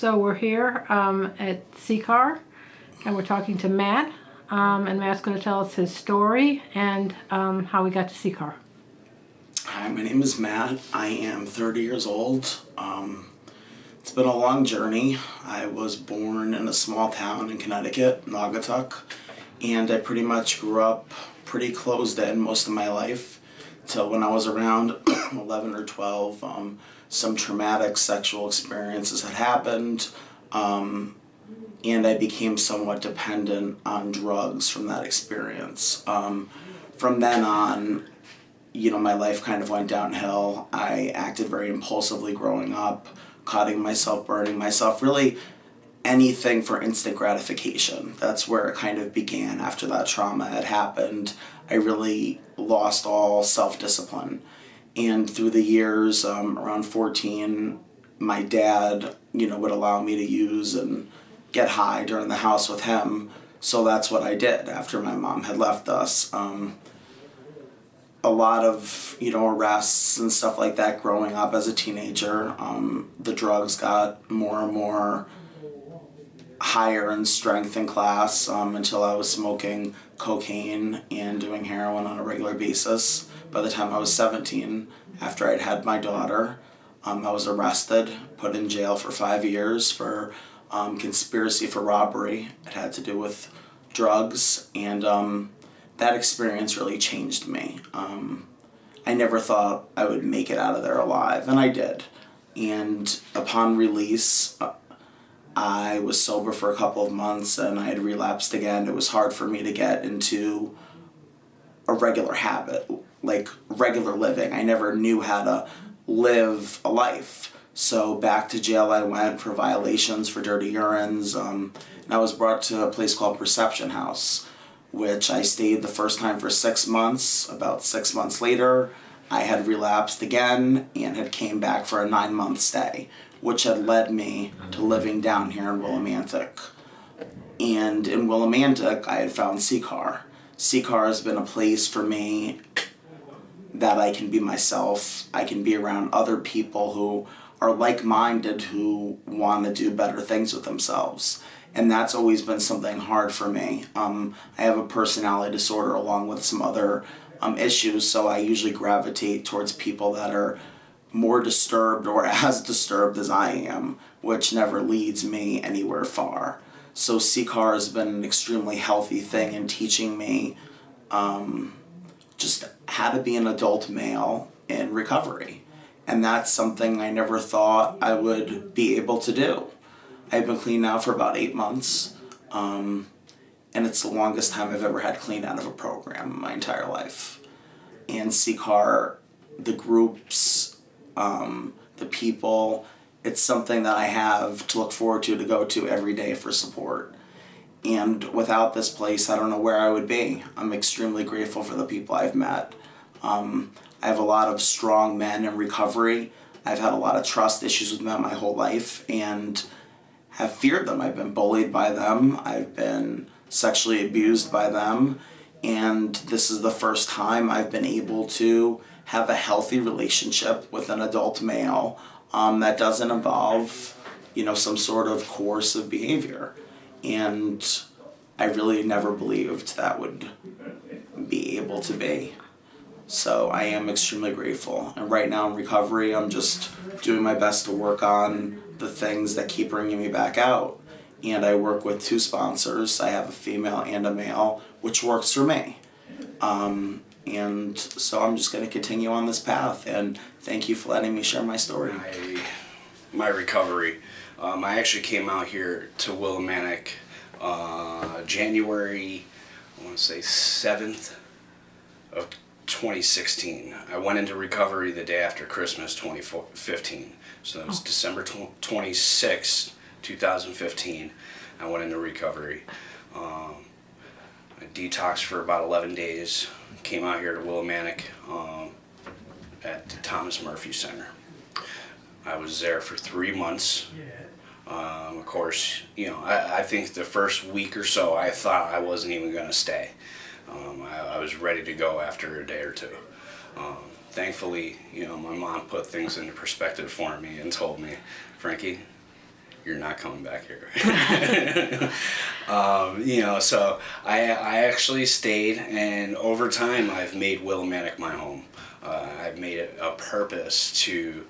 So we're here at CCAR, and we're talking to Matt, and Matt's going to tell us his story and how we got to CCAR. Hi, my name is Matt. I am 30 years old. It's been a long journey. I was born in a small town in Connecticut, Naugatuck, and I pretty much grew up pretty closed in most of my life till when I was around 11 or 12. Some traumatic sexual experiences had happened, and I became somewhat dependent on drugs from that experience. From then on, my life kind of went downhill. I acted very impulsively growing up, cutting myself, burning myself, really anything for instant gratification. That's where it kind of began after that trauma had happened. I really lost all self-discipline. And through the years, around 14, my dad, would allow me to use and get high during the house with him. So that's what I did after my mom had left us. A lot of, arrests and stuff like that growing up as a teenager. The drugs got more and more higher in strength and class until I was smoking cocaine and doing heroin on a regular basis. By the time I was 17, after I'd had my daughter, I was arrested, put in jail for 5 years for conspiracy for robbery. It had to do with drugs, and that experience really changed me. I never thought I would make it out of there alive, and I did. And upon release, I was sober for a couple of months, and I had relapsed again. It was hard for me to get into a regular habit, like regular living. I never knew how to live a life. So back to jail I went for violations for dirty urines, and I was brought to a place called Perception House, which I stayed the first time for 6 months. About 6 months later, I had relapsed again and had came back for a 9-month stay, which had led me to living down here in Willimantic. And in Willimantic, I had found CCAR. CCAR has been a place for me that I can be myself. I can be around other people who are like-minded, who want to do better things with themselves. And that's always been something hard for me. I have a personality disorder along with some other issues, so I usually gravitate towards people that are more disturbed or as disturbed as I am, which never leads me anywhere far. So CCAR has been an extremely healthy thing in teaching me just how to be an adult male in recovery. And that's something I never thought I would be able to do. I've been clean now for about 8 months, and it's the longest time I've ever had clean out of a program in my entire life. And CCAR, the groups, the people, it's something that I have to look forward to go to every day for support. And without this place, I don't know where I would be. I'm extremely grateful for the people I've met. I have a lot of strong men in recovery. I've had a lot of trust issues with them my whole life and have feared them. I've been bullied by them. I've been sexually abused by them. And this is the first time I've been able to have a healthy relationship with an adult male that doesn't involve, some sort of coercive behavior. And I really never believed that would be able to be. So I am extremely grateful. And right now in recovery, I'm just doing my best to work on the things that keep bringing me back out. And I work with 2 sponsors. I have a female and a male, which works for me. And so I'm just going to continue on this path. And thank you for letting me share my story. My recovery. I actually came out here to Willimantic January, I want to say 7th of 2016. I went into recovery the day after Christmas 2015. So that was December 26th, 2015. I went into recovery. I detoxed for about 11 days. Came out here to Willimantic at the Thomas Murphy Center. I was there for 3 months. Of course, I think the first week or so I thought I wasn't even going to stay. I was ready to go after a day or two. Thankfully, my mom put things into perspective for me and told me, Frankie, you're not coming back here. So I actually stayed, and over time I've made Willimantic my home. I've made it a purpose to,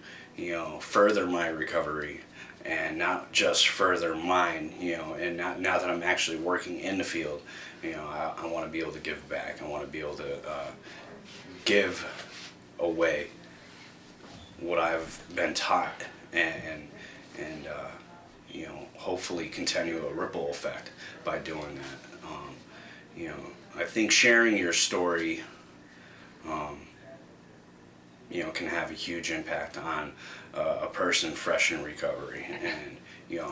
further my recovery, and not just further mine, and now that I'm actually working in the field, I want to be able to give back. I want to be able to give away what I've been taught, and hopefully continue a ripple effect by doing that. I think sharing your story, can have a huge impact on a person fresh in recovery. And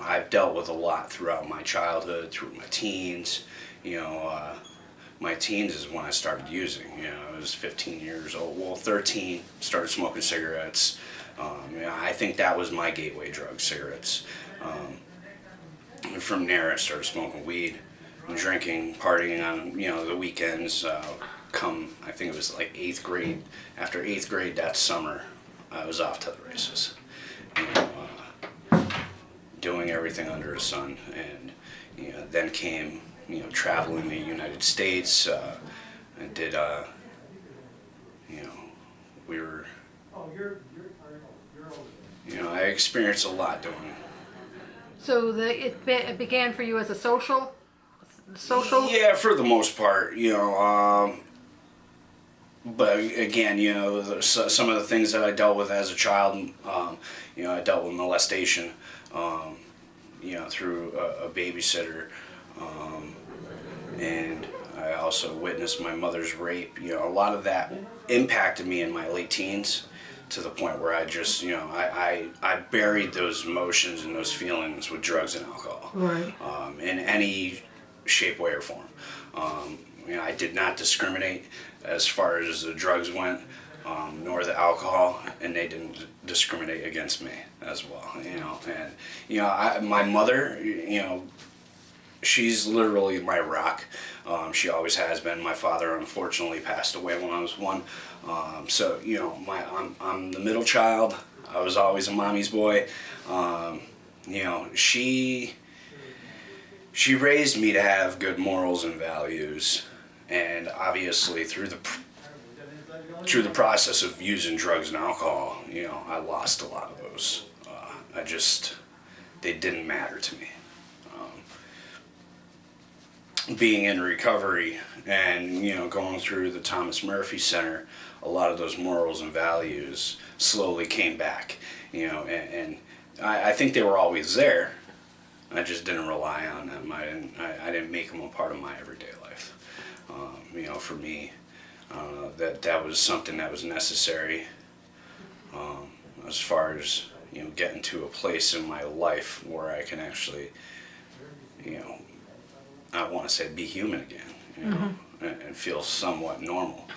I've dealt with a lot throughout my childhood, through my teens. My teens is when I started using. I was 15 years old. Well, 13, started smoking cigarettes. I think that was my gateway drug, cigarettes. And from there, I started smoking weed and drinking, partying on the weekends. I think it was like 8th grade. After 8th grade that summer, I was off to the races. Doing everything under the sun, and then came traveling the United States. I did we were I experienced a lot doing it. So it began for you as a social? Yeah, for the most part, but again, some of the things that I dealt with as a child, I dealt with molestation, through a babysitter, and I also witnessed my mother's rape. A lot of that impacted me in my late teens, to the point where I just, I buried those emotions and those feelings with drugs and alcohol, Right. In any shape, way, or form. I did not discriminate as far as the drugs went, nor the alcohol, and they didn't discriminate against me as well. My mother, she's literally my rock. She always has been. My father unfortunately passed away when I was 1. So I'm the middle child. I was always a mommy's boy. She raised me to have good morals and values, and obviously through the process of using drugs and alcohol, I lost a lot of those. They didn't matter to me. Being in recovery and going through the Thomas Murphy Center, a lot of those morals and values slowly came back. And I think they were always there. I just didn't rely on them. I didn't make them a part of my everyday life. For me, that was something that was necessary. As far as getting to a place in my life where I can actually, I want to say be human again, and feel somewhat normal.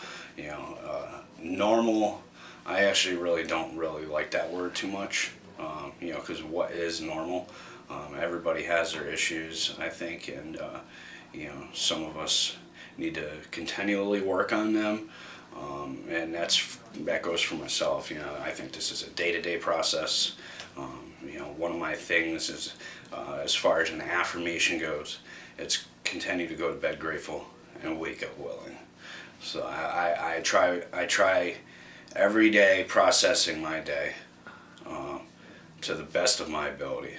Normal, I actually don't really like that word too much, because what is normal? Everybody has their issues, I think, and some of us need to continually work on them, and that goes for myself. I think this is a day-to-day process. One of my things is, as far as an affirmation goes, it's continue to go to bed grateful and wake up willing. So I try every day processing my day to the best of my ability.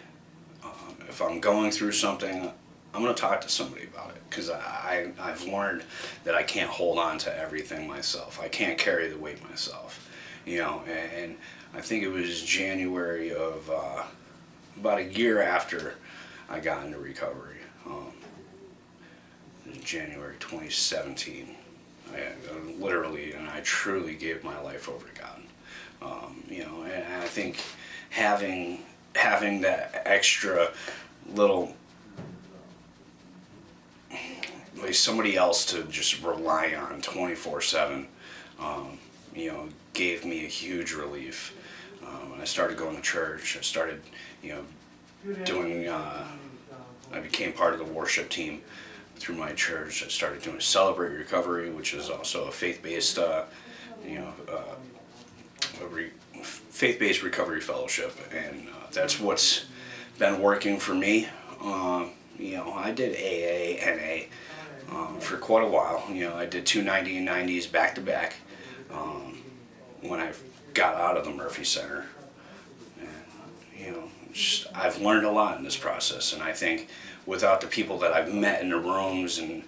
If I'm going through something, I'm going to talk to somebody about it, because I've learned that I can't hold on to everything myself. I can't carry the weight myself. And I think it was January of about a year after I got into recovery. January 2017. I literally and I truly gave my life over to God. And I think having that extra little, like somebody else to just rely on 24/7, gave me a huge relief. When I started going to church, I started, doing. I became part of the worship team through my church. I started doing Celebrate Recovery, which is also a faith-based, faith-based recovery fellowship, and that's been working for me. I did AA, NA for quite a while. I did 290 and 90s back to back when I got out of the Murphy Center. And, I've learned a lot in this process, and I think without the people that I've met in the rooms and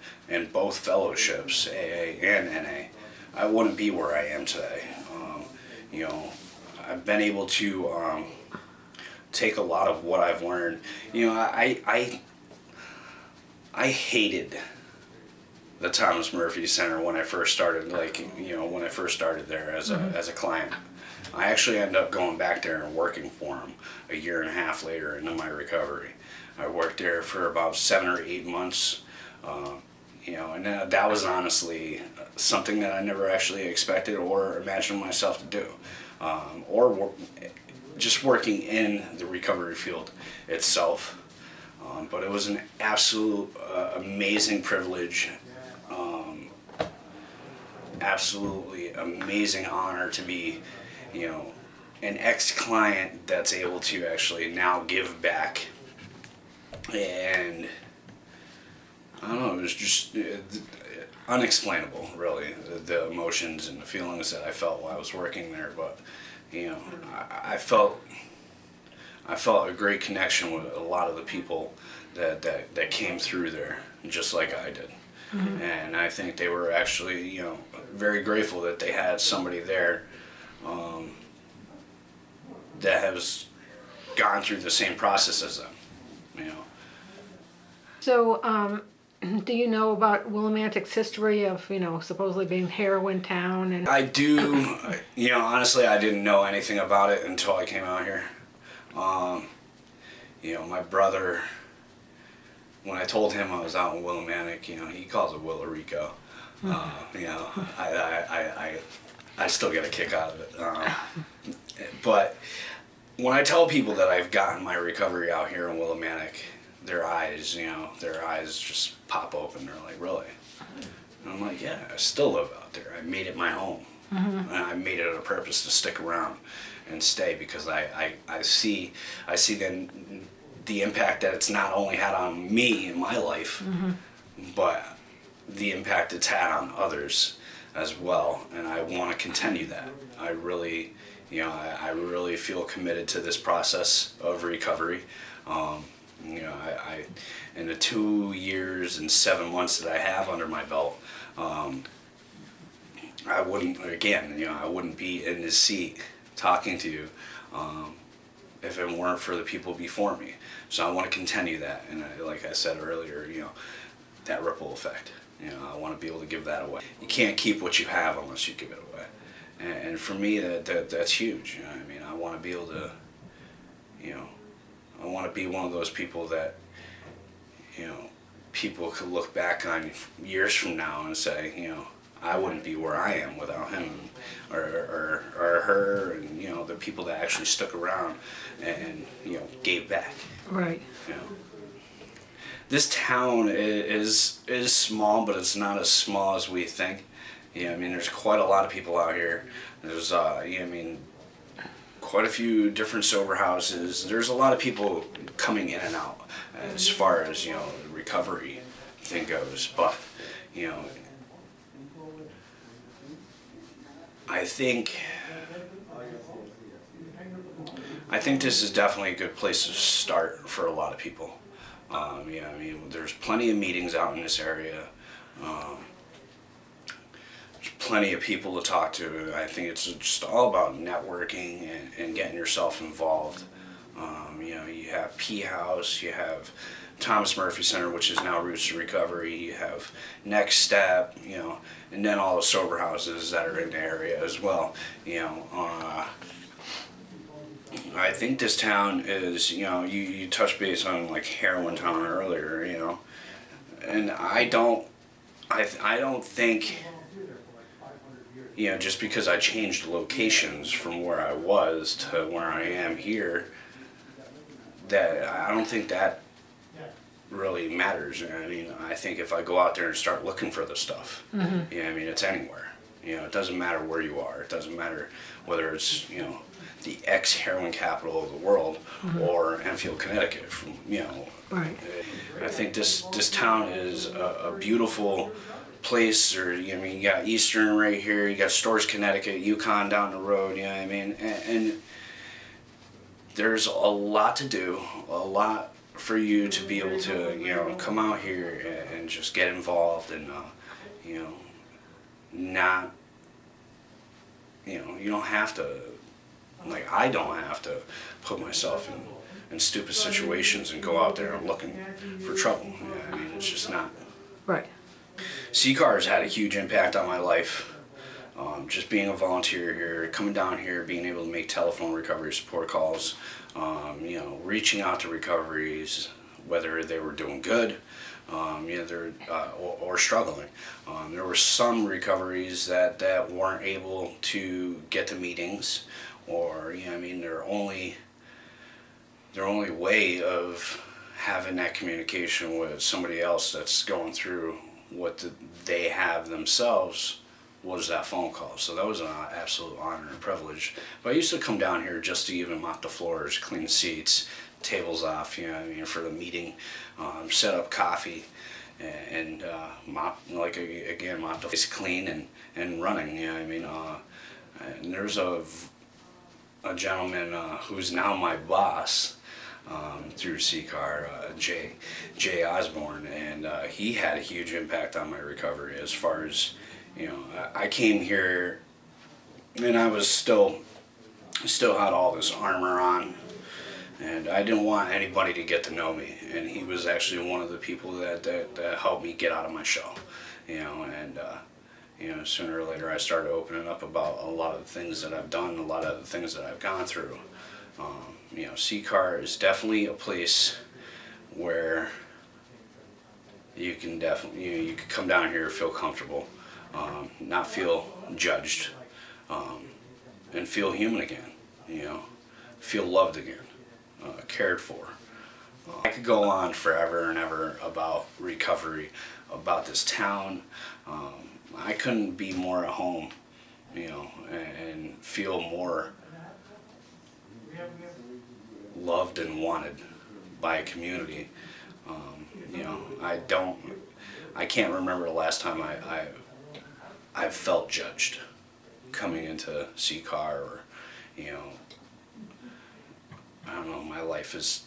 both fellowships, AA and NA, I wouldn't be where I am today. I've been able to take a lot of what I've learned. I hated the Thomas Murphy Center when I first started, when I first started there as a client. I actually ended up going back there and working for him a year and a half later into my recovery. I worked there for about 7 or 8 months, and that was honestly something that I never actually expected or imagined myself to do, just working in the recovery field itself. But it was an absolute amazing privilege, absolutely amazing honor to be, an ex-client that's able to actually now give back. And I don't know, it was just unexplainable, really, the emotions and the feelings that I felt while I was working there. But I felt a great connection with a lot of the people that came through there, just like I did. Mm-hmm. And I think they were actually, very grateful that they had somebody there that has gone through the same process as them. So, do you know about Willimantic's history of, supposedly being heroin town? And I do. Honestly, I didn't know anything about it until I came out here. My brother, when I told him I was out in Willimantic, he calls it Willarico. I still get a kick out of it. But when I tell people that I've gotten my recovery out here in Willimantic, their eyes just pop open. They're like, really? And I'm like, yeah, I still live out there. I made it my home. Mm-hmm. And I made it a purpose to stick around and stay, because I see then the impact that it's not only had on me in my life, mm-hmm. but the impact it's had on others as well. And I want to continue that. I really feel committed to this process of recovery. I in the 2 years and 7 months that I have under my belt, I wouldn't be in this seat talking to you if it weren't for the people before me. So I want to continue that, and like I said earlier, that ripple effect. I want to be able to give that away. You can't keep what you have unless you give it away, and for me that's huge. I want to be able to, I want to be one of those people that, people could look back on years from now and say, I wouldn't be where I am without him or her, and the people that actually stuck around and gave back. Right. This town is small, but it's not as small as we think. There's quite a lot of people out here. There's quite a few different sober houses. There's a lot of people coming in and out as far as the recovery thing goes, but I think this is definitely a good place to start for a lot of people. There's plenty of meetings out in this area. There's plenty of people to talk to. I think it's just all about networking and getting yourself involved. You have P House, you have Thomas Murphy Center, which is now Roots to Recovery, you have Next Step, and then all the sober houses that are in the area as well. I think this town is, you touched base on like heroin town earlier, and I don't think, just because I changed locations from where I was to where I am here, that I don't think that really matters. I think if I go out there and start looking for the stuff, mm-hmm. It's anywhere. You know, it doesn't matter where you are. It doesn't matter whether it's, you know, the ex-heroin capital of the world or Enfield, Connecticut. From, you know, Right. I think this town is a beautiful place. Or, you know, I mean, you got Eastern right here, you got Storrs, Connecticut, Yukon down the road. You know what I mean? And there's a lot to do, a lot for you to be able to, you know, come out here and just get involved and, you know, not, you know, you don't have to, like, I don't have to put myself in stupid situations and go out there and looking for trouble. You know, I mean, it's just not. Right. CCAR has had a huge impact on my life. Just being a volunteer here, coming down here, being able to make telephone recovery support calls, you know, reaching out to recoveries, whether they were doing good, you know, they're, or struggling. There were some recoveries that weren't able to get to meetings, or, you know, I mean, their only way of having that communication with somebody else that's going through what they have themselves was that phone call. So that was an absolute honor and privilege. But I used to come down here just to even mop the floors, clean the seats, tables off, you know what I mean, for the meeting, set up coffee, and mop, like, again, mop the place clean and running, you know what I mean. And there's a gentleman who's now my boss, through CCAR, Jay Osborne, and he had a huge impact on my recovery. As far as, you know, I came here and I was still had all this armor on, and I didn't want anybody to get to know me, and he was actually one of the people that helped me get out of my shell, you know. And you know, sooner or later I started opening up about a lot of the things that I've done, a lot of the things that I've gone through. You know, CCAR is definitely a place where you can definitely, you know, you can come down here and feel comfortable, not feel judged, and feel human again, you know, feel loved again, cared for. I could go on forever and ever about recovery, about this town. I couldn't be more at home, you know, and feel more loved and wanted by a community. You know, I can't remember the last time I felt judged coming into CCAR, or, you know, I don't know, my life is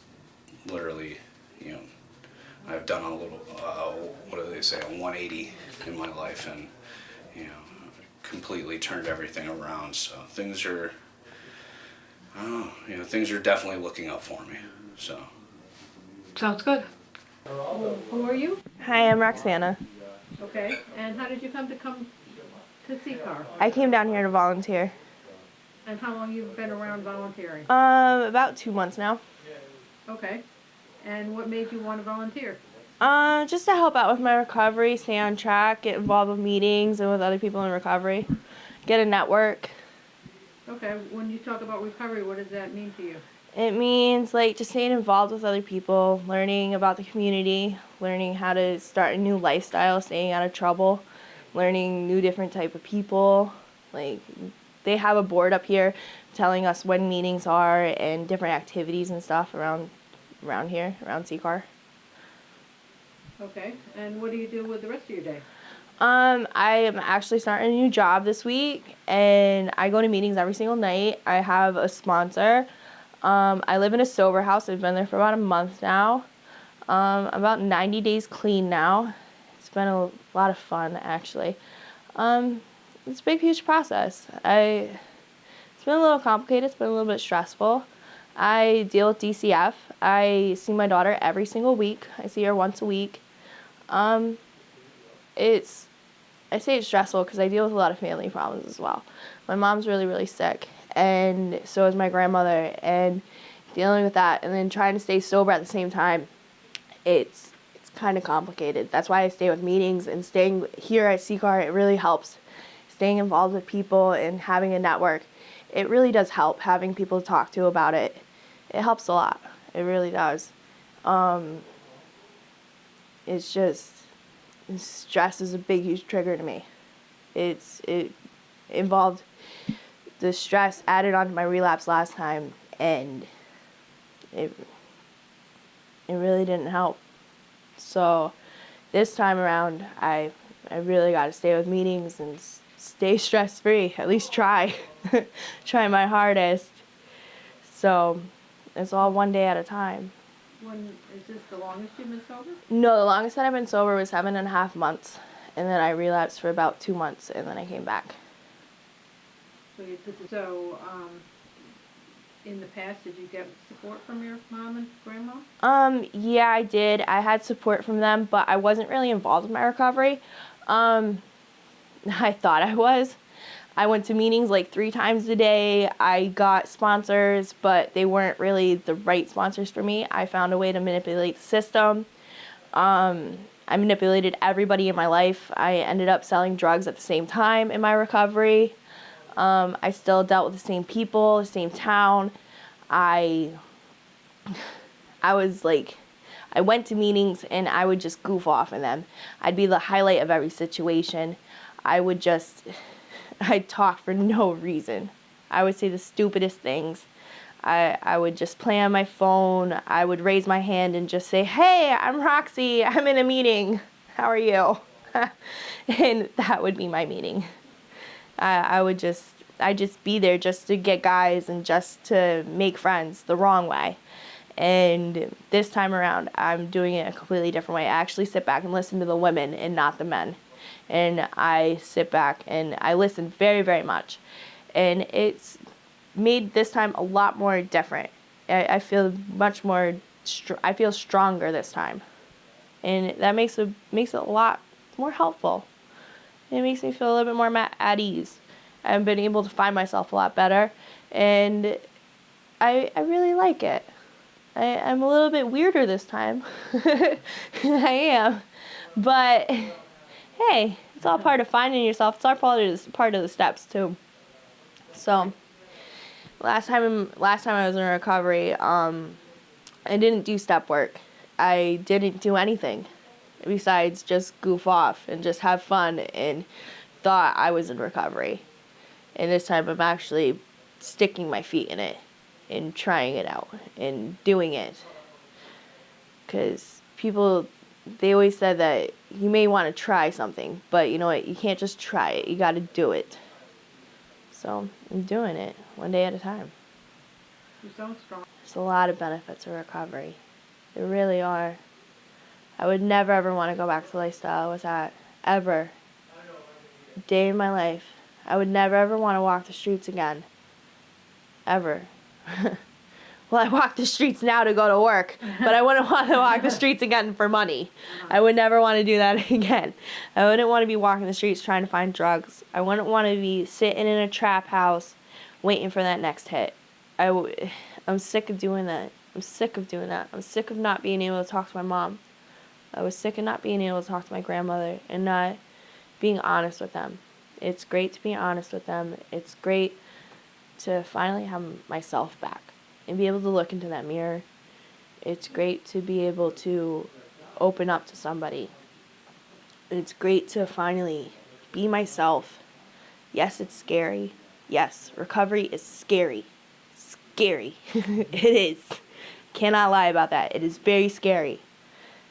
literally, you know, I've done a little, what do they say, a 180 in my life, and, you know, completely turned everything around. So things are, I don't know, you know, things are definitely looking up for me, so. Sounds good. Who are you? Hi, I'm Roxana. Okay. And how did you come to CCAR? I came down here to volunteer. And how long you've been around volunteering? About 2 months now. Okay. And what made you want to volunteer? Just to help out with my recovery, stay on track, get involved with meetings and with other people in recovery, get a network. Okay. When you talk about recovery, what does that mean to you? It means, like, just staying involved with other people, learning about the community, learning how to start a new lifestyle, staying out of trouble, learning new different type of people. Like, they have a board up here telling us when meetings are and different activities and stuff around here, around CCAR. Okay. And what do you do with the rest of your day? I am actually starting a new job this week, and I go to meetings every single night. I have a sponsor. I live in a sober house. I've been there for about a month now. I'm about 90 days clean now. It's been a lot of fun, actually. It's a big, huge process. It's been a little complicated. It's been a little bit stressful. I deal with DCF. I see my daughter every single week. I see her once a week. I say it's stressful because I deal with a lot of family problems as well. My mom's really, really sick, and so is my grandmother, and dealing with that and then trying to stay sober at the same time, it's kind of complicated. That's why I stay with meetings, and staying here at CCAR, it really helps. Staying involved with people and having a network, it really does help. Having people to talk to about it, it helps a lot. It really does. It's just, stress is a big, huge trigger to me. It involved the stress added onto my relapse last time, and it really didn't help. So this time around, I really got to stay with meetings and stay stress-free, at least try. Try my hardest. So it's all one day at a time. Is this the longest you've been sober? No, the longest that I've been sober was 7.5 months. And then I relapsed for about 2 months, and then I came back. In the past, did you get support from your mom and grandma? Yeah, I did. I had support from them, but I wasn't really involved in my recovery. I thought I was. I went to meetings like 3 times a day. I got sponsors, but they weren't really the right sponsors for me. I found a way to manipulate the system. I manipulated everybody in my life. I ended up selling drugs at the same time in my recovery. I still dealt with the same people, the same town. I went to meetings and I would just goof off in them. I'd be the highlight of every situation. I'd talk for no reason. I would say the stupidest things. I would just play on my phone. I would raise my hand and just say, "Hey, I'm Roxy. I'm in a meeting. How are you?" And that would be my meeting. I'd just be there just to get guys and just to make friends the wrong way. And this time around, I'm doing it a completely different way. I actually sit back and listen to the women and not the men. And I sit back and I listen very, very much. And it's made this time a lot more different. I feel much more, I feel stronger this time. And that makes it a lot more helpful. It makes me feel a little bit more at ease. I've been able to find myself a lot better, and I really like it. I'm a little bit weirder this time. I am. But hey, it's all part of finding yourself. It's all part of the steps too. So last time I was in recovery, I didn't do step work. I didn't do anything besides just goof off and just have fun and thought I was in recovery. And this time I'm actually sticking my feet in it and trying it out and doing it. Because people, they always said that you may want to try something, but you know what, you can't just try it, you got to do it. So I'm doing it one day at a time. You sound strong. There's a lot of benefits of recovery. There really are. I would never ever want to go back to the lifestyle I was at, ever. A day in my life. I would never ever want to walk the streets again. Ever. Well, I walk the streets now to go to work, but I wouldn't want to walk the streets again for money. I would never want to do that again. I wouldn't want to be walking the streets trying to find drugs. I wouldn't want to be sitting in a trap house waiting for that next hit. I'm sick of doing that. I'm sick of doing that. I'm sick of not being able to talk to my mom. I was sick of not being able to talk to my grandmother and not being honest with them. It's great to be honest with them. It's great to finally have myself back and be able to look into that mirror. It's great to be able to open up to somebody. It's great to finally be myself. Yes, it's scary. Yes, recovery is scary. Scary. It is. Cannot lie about that. It is very scary.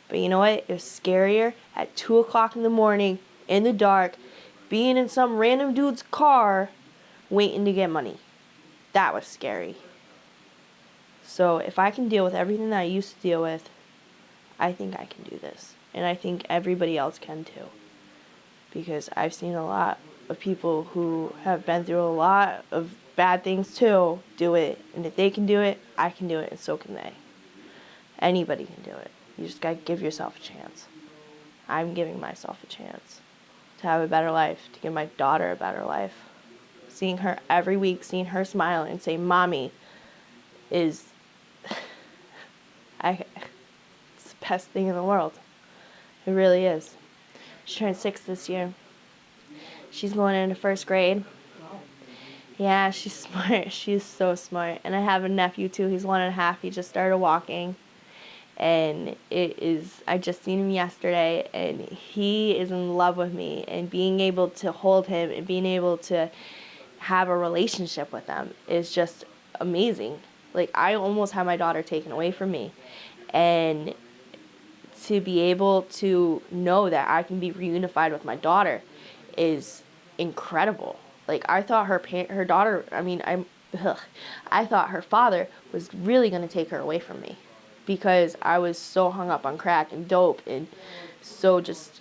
But you know what? It was scarier at 2 o'clock in the morning, in the dark, being in some random dude's car, waiting to get money. That was scary. So if I can deal with everything that I used to deal with, I think I can do this. And I think everybody else can too. Because I've seen a lot of people who have been through a lot of bad things too do it. And if they can do it, I can do it, and so can they. Anybody can do it. You just gotta give yourself a chance. I'm giving myself a chance to have a better life, to give my daughter a better life. Seeing her every week, seeing her smile and say, "Mommy," is it's the best thing in the world. It really is. She turned 6 this year. She's going into 1st grade. Yeah, she's smart. She's so smart. And I have a nephew too. He's 1.5. He just started walking. And I just seen him yesterday, and he is in love with me, and being able to hold him and being able to have a relationship with them is just amazing. Like, I almost had my daughter taken away from me, and to be able to know that I can be reunified with my daughter is incredible. Like, I thought her daughter, I thought her father was really going to take her away from me, because I was so hung up on crack and dope, and so just,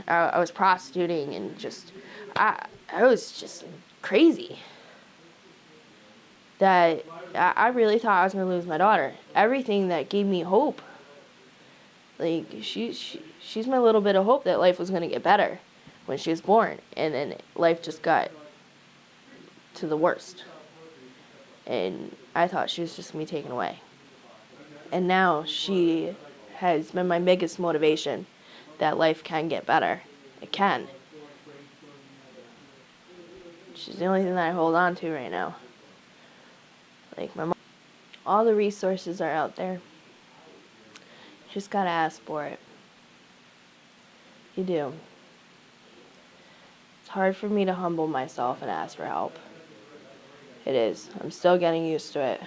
I was prostituting, and just, I was just crazy. That I really thought I was going to lose my daughter. Everything that gave me hope. Like, she's my little bit of hope that life was going to get better when she was born. And then life just got to the worst. And I thought she was just going to be taken away. And now she has been my biggest motivation that life can get better. It can. She's the only thing that I hold on to right now. Like, my mom. All the resources are out there. You just gotta ask for it. You do. It's hard for me to humble myself and ask for help. It is. I'm still getting used to it.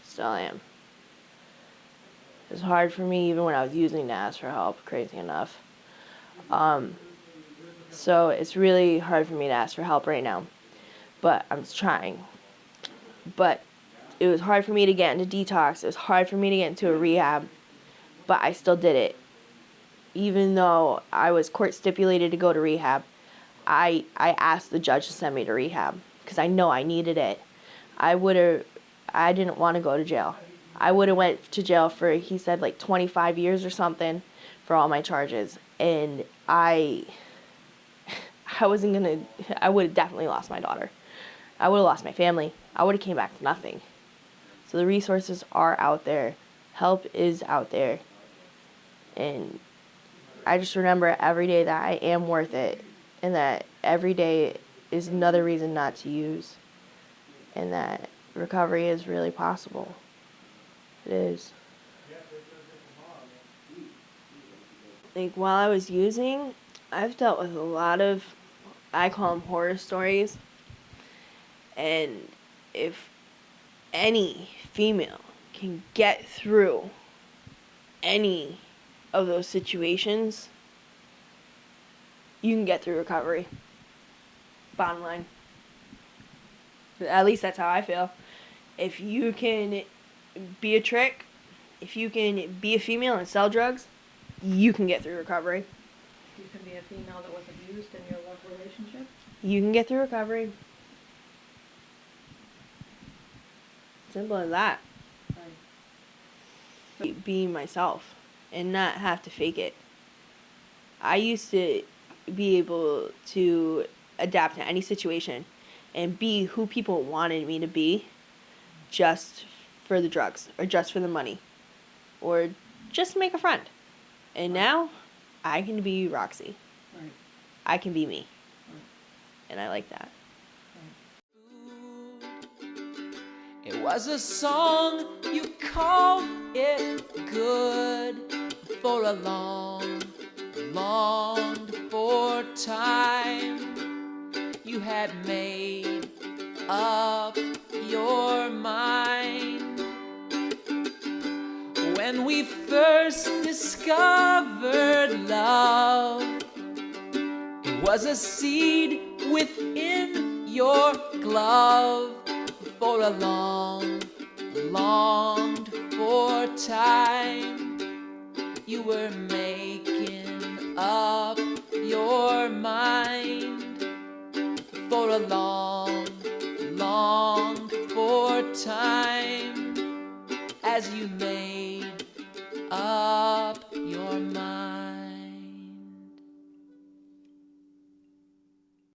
Still am. It's hard for me even when I was using to ask for help, crazy enough. So it's really hard for me to ask for help right now. But I'm trying. But it was hard for me to get into detox. It was hard for me to get into a rehab. But I still did it. Even though I was court stipulated to go to rehab, I asked the judge to send me to rehab because I know I needed it. I didn't want to go to jail. I would have went to jail for, he said, like 25 years or something for all my charges. And I would have definitely lost my daughter. I would have lost my family. I would have came back with nothing. So the resources are out there. Help is out there. And I just remember every day that I am worth it, and that every day is another reason not to use, and that recovery is really possible. It is. Like, while I was using, I've dealt with a lot of, I call them horror stories. And if any female can get through any of those situations, you can get through recovery. Bottom line. At least that's how I feel. If you can be a trick, if you can be a female and sell drugs, you can get through recovery. You can be a female that was abused in your love relationship. You can get through recovery. Simple as that. Right. Be myself and not have to fake it. I used to be able to adapt to any situation and be who people wanted me to be just for the drugs or just for the money or just to make a friend. And now I can be Roxy. Right. I can be me. Right. And I like that. It was a song, you called it good for a long, longed for time. You had made up your mind. When we first discovered love, it was a seed within your glove. For a long, longed for time, you were making up your mind. For a long, longed for time, as you made up your mind.